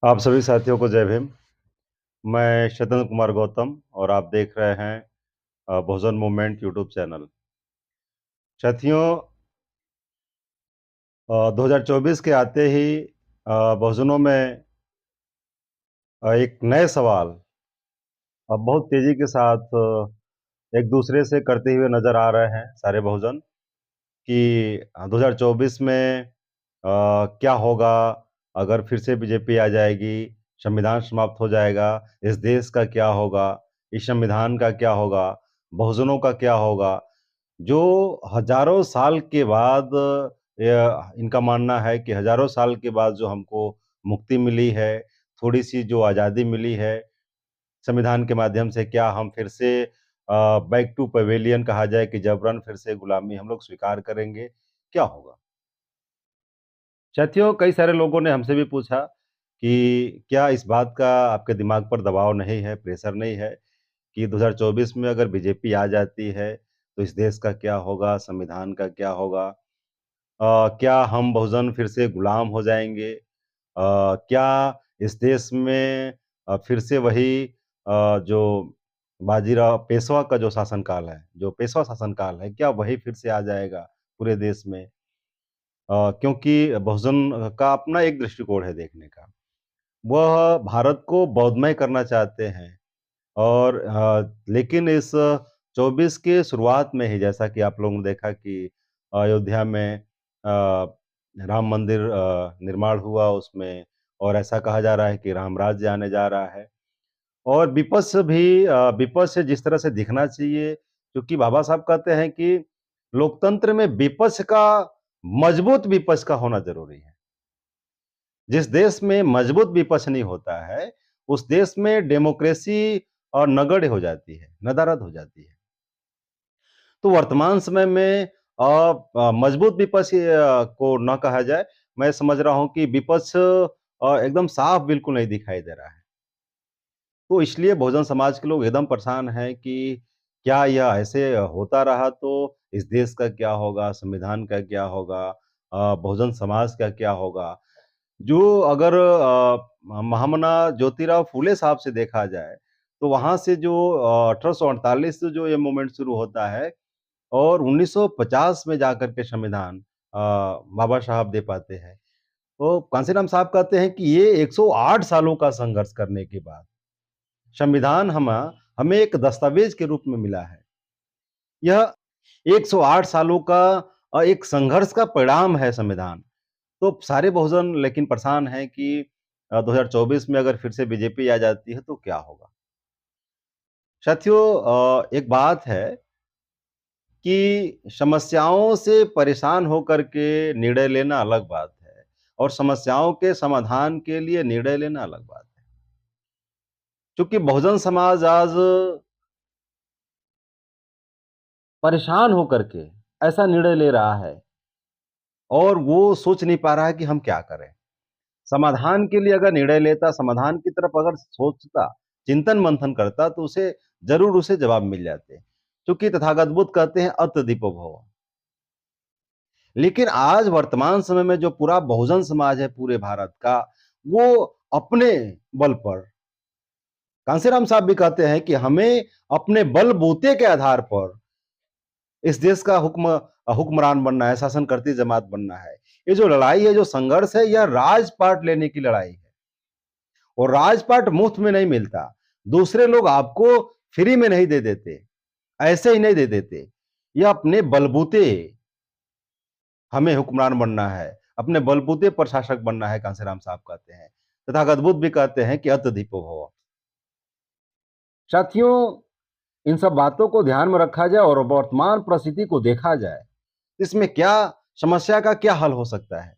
आप सभी साथियों को जय भीम। मैं शतन कुमार गौतम और आप देख रहे हैं बहुजन मूवमेंट यूट्यूब चैनल। साथियों, 2024 के आते ही बहुजनों में एक नए सवाल अब बहुत तेजी के साथ एक दूसरे से करते हुए नजर आ रहे हैं सारे बहुजन कि 2024 में क्या होगा अगर फिर से बीजेपी आ जाएगी, संविधान समाप्त हो जाएगा, इस देश का क्या होगा, इस संविधान का क्या होगा, बहुजनों का क्या होगा। जो हजारों साल के बाद इनका मानना है कि हजारों साल के बाद जो हमको मुक्ति मिली है, थोड़ी सी जो आज़ादी मिली है संविधान के माध्यम से, क्या हम फिर से बैक टू पवेलियन कहा जाए कि जबरन फिर से गुलामी हम लोग स्वीकार करेंगे, क्या होगा। साथियों, कई सारे लोगों ने हमसे भी पूछा कि क्या इस बात का आपके दिमाग पर दबाव नहीं है, प्रेशर नहीं है कि 2024 में अगर बीजेपी आ जाती है तो इस देश का क्या होगा, संविधान का क्या होगा? क्या हम बहुजन फिर से गुलाम हो जाएंगे? क्या इस देश में फिर से वही जो बाजीराव पेशवा का जो शासनकाल है, जो पेशवा शासनकाल है, क्या वही फिर से आ जाएगा पूरे देश में? क्योंकि बहुजन का अपना एक दृष्टिकोण है देखने का। वह भारत को बौद्धमय करना चाहते हैं और लेकिन इस 24 के शुरुआत में ही जैसा कि आप लोगों ने देखा कि अयोध्या में राम मंदिर निर्माण हुआ उसमें, और ऐसा कहा जा रहा है कि राम राज्य आने जा रहा है। और विपक्ष भी विपक्ष जिस तरह से दिखना चाहिए, क्योंकि बाबा साहब कहते हैं कि लोकतंत्र में विपक्ष का मजबूत विपक्ष का होना ज़रूरी है। जिस देश में मजबूत विपक्ष नहीं होता है, उस देश में डेमोक्रेसी नगण्य हो जाती है, नदारद हो जाती है। तो वर्तमान समय में मजबूत विपक्ष को ना कहा जाए, मैं समझ रहा हूँ कि विपक्ष एकदम साफ बिल्कुल नहीं दिखाई दे रहा है। तो इसलिए बहुजन समाज के लोग एकदम परेशान हैं कि क्या यह ऐसे होता रहा तो इस देश का क्या होगा, संविधान का क्या होगा, बहुजन समाज का क्या होगा? जो अगर महामना ज्योतिराव फूले साहब से देखा जाए, तो वहाँ से जो 1848 से जो ये मूवमेंट शुरू होता है और 1950 में जाकर के संविधान बाबा साहब दे पाते हैं। तो कांशीराम साहब कहते हैं कि ये 108 सालों का संघर्ष करने के बाद संविधान हमें एक दस्तावेज के रूप में मिला है। यह 108 सालों का एक संघर्ष का परिणाम है संविधान। तो सारे बहुजन लेकिन परेशान हैं कि 2024 में अगर फिर से बीजेपी आ जाती है तो क्या होगा? साथियों, एक बात है कि समस्याओं से परेशान होकर के निर्णय लेना अलग बात है और समस्याओं के समाधान के लिए निर्णय लेना अलग बात है। चूँकि बहुजन समाज आज परेशान होकर के ऐसा निर्णय ले रहा है और वो सोच नहीं पा रहा है कि हम क्या करें? समाधान के लिए अगर निर्णय लेता, समाधान की तरफ अगर सोचता, चिंतन-मंथन करता तो उसे ज़रूर उसे जवाब मिल जाते। क्योंकि तथागत बुद्ध कहते हैं अत दीपो भव। लेकिन आज वर्तमान समय में जो पूरा बहुजन समाज है पूरे भारत का, वो अपने बल पर कांशीराम साहब भी कहते हैं कि हमें अपने बलबूते के आधार पर इस देश का हुक्मरान बनना है, शासन करती जमात बनना है। ये जो लड़ाई है, जो संघर्ष है, यह राजपाट लेने की लड़ाई है। और राजपाट मुफ्त में नहीं मिलता। दूसरे लोग आपको फ्री में नहीं दे देते, ऐसे ही नहीं दे देते। यह अपने बलबूते हमें हुक्मरान बनना है, अपने बलबूते पर शासक बनना है, कांशीराम साहब कहते हैं। तथागत बुद्ध भी कहते हैं कि अत दीपो भव। साथियों, इन सब बातों को ध्यान में रखा जाए और वर्तमान परिस्थिति को देखा जाए, इसमें क्या समस्या का क्या हल हो सकता है?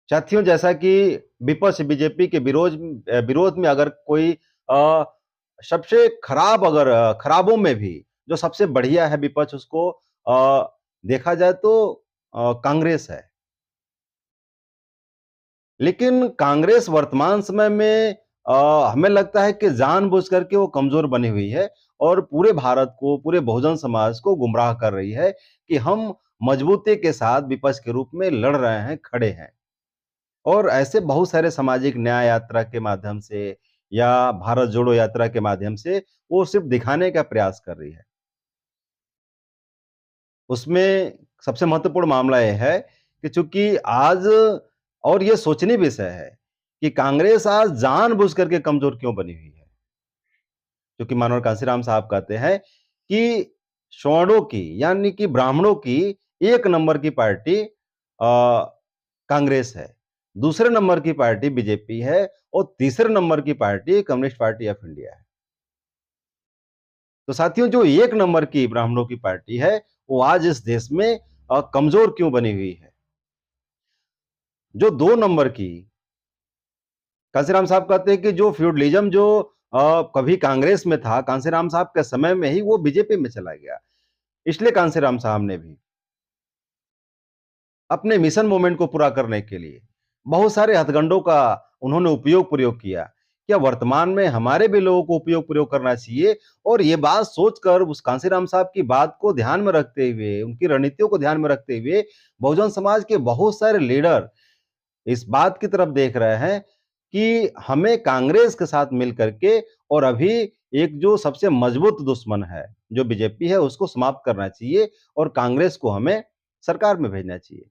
साथियों, जैसा कि विपक्ष बीजेपी के विरोध में अगर कोई सबसे खराब अगर खराबों में भी जो सबसे बढ़िया है विपक्ष उसको देखा जाए तो कांग्रेस है। लेकिन कांग्रेस वर्तमान समय में हमें लगता है कि जानबूझ करके वो कमज़ोर बनी हुई है और पूरे भारत को, पूरे बहुजन समाज को गुमराह कर रही है कि हम मजबूती के साथ विपक्ष के रूप में लड़ रहे हैं, खड़े हैं। और ऐसे बहुत सारे सामाजिक न्याय यात्रा के माध्यम से या भारत जोड़ो यात्रा के माध्यम से वो सिर्फ दिखाने का प्रयास कर रही है। उसमें सबसे महत्वपूर्ण मामला ये है कि चूँकि आज और ये सोचनीय विषय है कि कांग्रेस आज जानबूझ करके कमज़ोर क्यों बनी हुई है। क्योंकि मानव कांशीराम साहब कहते हैं कि सवर्णों की यानी कि ब्राह्मणों की 1 नंबर की पार्टी कांग्रेस है, दूसरे नंबर की पार्टी बीजेपी है और तीसरे नंबर की party communist party of India है। तो साथियों जो 1 नंबर की ब्राह्मणों की पार्टी है, वो आज इस देश में कमज़ोर क्यों बनी हुई है? जो 2 नंबर की कांशीराम साहब कहते हैं कि जो फ्यूडलिज्म जो कभी कांग्रेस में था, कांशीराम साहब के समय में ही वो बीजेपी में चला गया। इसलिए कांशीराम साहब ने भी अपने मिशन मूवमेंट को पूरा करने के लिए बहुत सारे हथकंडों का उन्होंने प्रयोग किया। क्या वर्तमान में हमारे भी लोगों को प्रयोग करना चाहिए? और ये बात सोचकर उस कांशीराम साहब की बात को ध्यान में रखते हुए, उनकी रणनीतियों को ध्यान में रखते हुए, बहुजन समाज के बहुत सारे लीडर इस बात की तरफ देख रहे हैं कि हमें कांग्रेस के साथ मिल करके और अभी एक जो सबसे मजबूत दुश्मन है, जो बीजेपी है, उसको समाप्त करना चाहिए और कांग्रेस को हमें सरकार में भेजना चाहिए।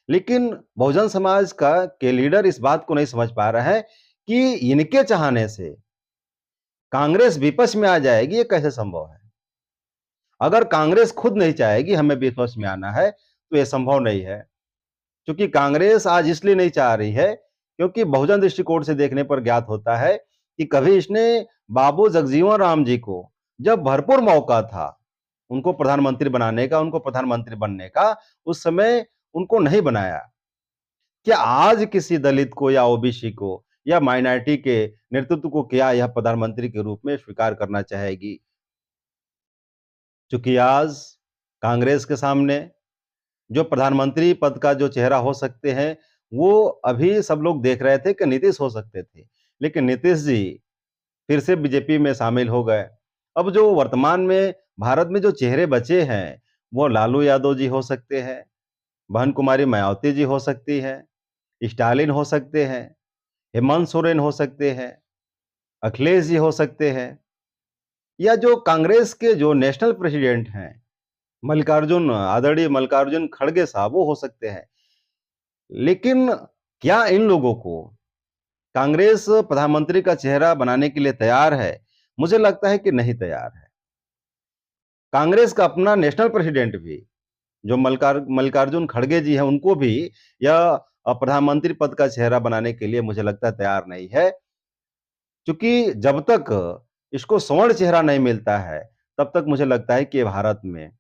लेकिन बहुजन समाज का के लीडर इस बात को नहीं समझ पा रहे हैं कि इनके चाहने से कांग्रेस विपक्ष में आ जाएगी, ये कैसे संभव है? अगर कांग्रेस खुद नहीं चाहेगी हमें विपक्ष में आना है, तो ये संभव नहीं है। क्योंकि कांग्रेस आज इसलिए नहीं चाह रही है, क्योंकि बहुजन दृष्टिकोण से देखने पर ज्ञात होता है कि कभी इसने बाबू जगजीवन राम जी को जब भरपूर मौका था, उनको प्रधानमंत्री बनाने का, उनको प्रधानमंत्री बनने का, उस समय उनको नहीं बनाया। क्या आज किसी दलित को या ओबीसी को या माइनॉरिटी के नेतृत्व को क्या यह प्रधानमंत्री के रूप में स्वीकार करना चाहेगी? क्योंकि आज कांग्रेस के सामने जो प्रधानमंत्री पद का जो चेहरा हो सकते हैं, वो अभी सब लोग देख रहे थे कि नीतीश हो सकते थे। लेकिन नीतीश जी फिर से बीजेपी में शामिल हो गए। अब जो वर्तमान में भारत में जो चेहरे बचे हैं, वो लालू यादव जी हो सकते हैं, बहन कुमारी मायावती जी हो सकती हैं, स्टालिन हो सकते हैं, हेमंत सोरेन हो सकते हैं, अखिलेश जी हो सकते हैं या जो कांग्रेस के जो नेशनल प्रेसिडेंट हैं, मल्लिकार्जुन आदरणीय मल्लिकार्जुन खड़गे साहब वो हो सकते हैं। लेकिन क्या इन लोगों को कांग्रेस प्रधानमंत्री का चेहरा बनाने के लिए तैयार है? मुझे लगता है कि नहीं तैयार है। कांग्रेस का अपना नेशनल प्रेसिडेंट भी जो मल्लिकार्जुन खड़गे जी हैं उनको भी यह प्रधानमंत्री पद का चेहरा बनाने के लिए मुझे लगता है तैयार नहीं है। क्योंकि जब तक इसको स्वर्ण चेहरा नहीं मिलता है, तब तक मुझे लगता है कि भारत में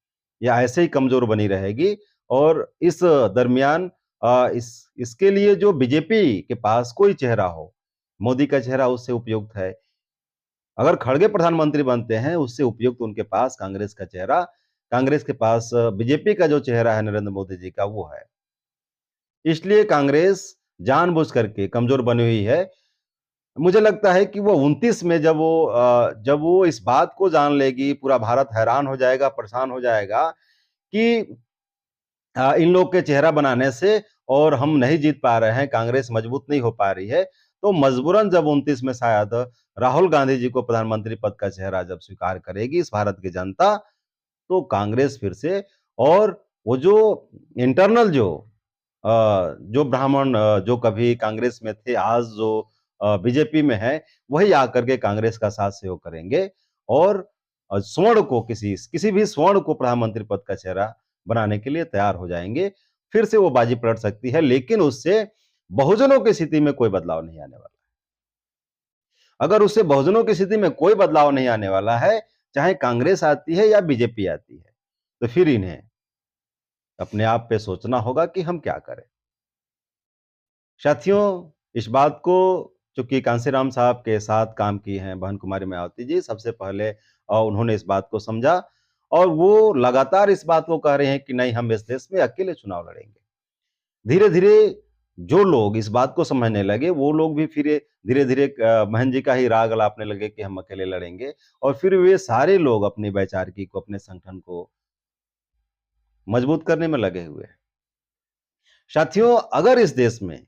ये ऐसे ही कमज़ोर बनी रहेगी और इस दरमियान इसके लिए जो बीजेपी के पास कोई चेहरा हो, मोदी का चेहरा उससे उपयुक्त है। अगर खड़गे प्रधानमंत्री बनते हैं, उससे उपयुक्त उनके पास कांग्रेस का चेहरा, कांग्रेस के पास बीजेपी का जो चेहरा है नरेंद्र मोदी जी का, वो है। इसलिए कांग्रेस जानबूझ करके कमज़ोर बनी हुई है। मुझे लगता है कि वो 29 में जब वो इस बात को जान लेगी, पूरा भारत हैरान हो जाएगा, परेशान हो जाएगा कि इन लोग के चेहरा बनाने से और हम नहीं जीत पा रहे हैं, कांग्रेस मजबूत नहीं हो पा रही है, तो मजबूरन जब 29 में शायद राहुल गांधी जी को प्रधानमंत्री पद का चेहरा जब स्वीकार करेगी इस भारत की जनता, तो कांग्रेस फिर से और वो जो इंटरनल जो ब्राह्मण जो कभी कांग्रेस में थे, आज जो बीजेपी में है, वही आकर के कांग्रेस का साथ सहयोग करेंगे और स्वर्ण को किसी भी स्वर्ण को प्रधानमंत्री पद का चेहरा बनाने के लिए तैयार हो जाएँगे। फिर से वो बाजी पलट सकती है, लेकिन उससे बहुजनों की स्थिति में कोई बदलाव नहीं आने वाला। अगर उससे बहुजनों की स्थिति में कोई बदलाव नहीं आने वाला है, चाहे कांग्रेस आती है या बीजेपी आती है, तो फिर इन्हें अपने आप पे सोचना होगा कि हम क्या करें? साथियों, इस बात को चूँकि कांशीराम साहब के साथ काम की हैं बहन कुमारी मायावती जी, सबसे पहले उन्होंने इस बात को समझा और वो लगातार इस बात को कह रहे हैं कि नहीं हम इस देश में अकेले चुनाव लड़ेंगे। धीरे-धीरे जो लोग इस बात को समझने लगे, वो लोग भी फिर धीरे-धीरे बहन जी का ही राग अलापने लगे कि हम अकेले लड़ेंगे और फिर वे सारे लोग अपनी वैचारिकी को, अपने संगठन को मजबूत करने में लगे हुए हैं। साथियों, अगर इस देश में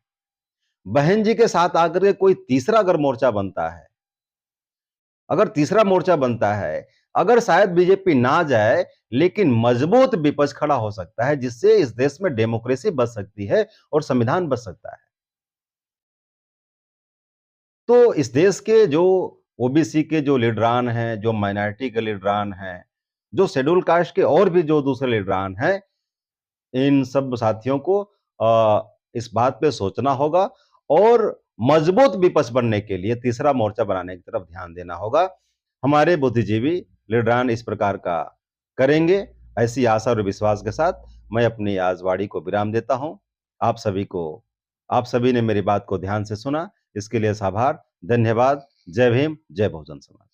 बहन जी के साथ आकर के कोई तीसरा अगर मोर्चा बनता है, अगर तीसरा मोर्चा बनता है, अगर शायद बीजेपी ना जाए, लेकिन मजबूत विपक्ष खड़ा हो सकता है, जिससे इस देश में डेमोक्रेसी बच सकती है और संविधान बच सकता है। तो इस देश के जो ओबीसी के जो लीडरान हैं, जो माइनॉरिटी के लीडरान हैं, जो शेड्यूल कास्ट के और भी जो दूसरे लीडरान हैं, इन सब साथियों को इस बात पे सोचना होगा और मजबूत विपक्ष बनने के लिए तीसरा मोर्चा बनाने की तरफ ध्यान देना होगा। हमारे बुद्धिजीवी लीडरान इस प्रकार का करेंगे, ऐसी आशा और विश्वास के साथ मैं अपनी आज वाणी को विराम देता हूं। आप सभी को आप सभी ने मेरी बात को ध्यान से सुना, इसके लिए आभार, धन्यवाद। जय भीम, जय बहुजन समाज।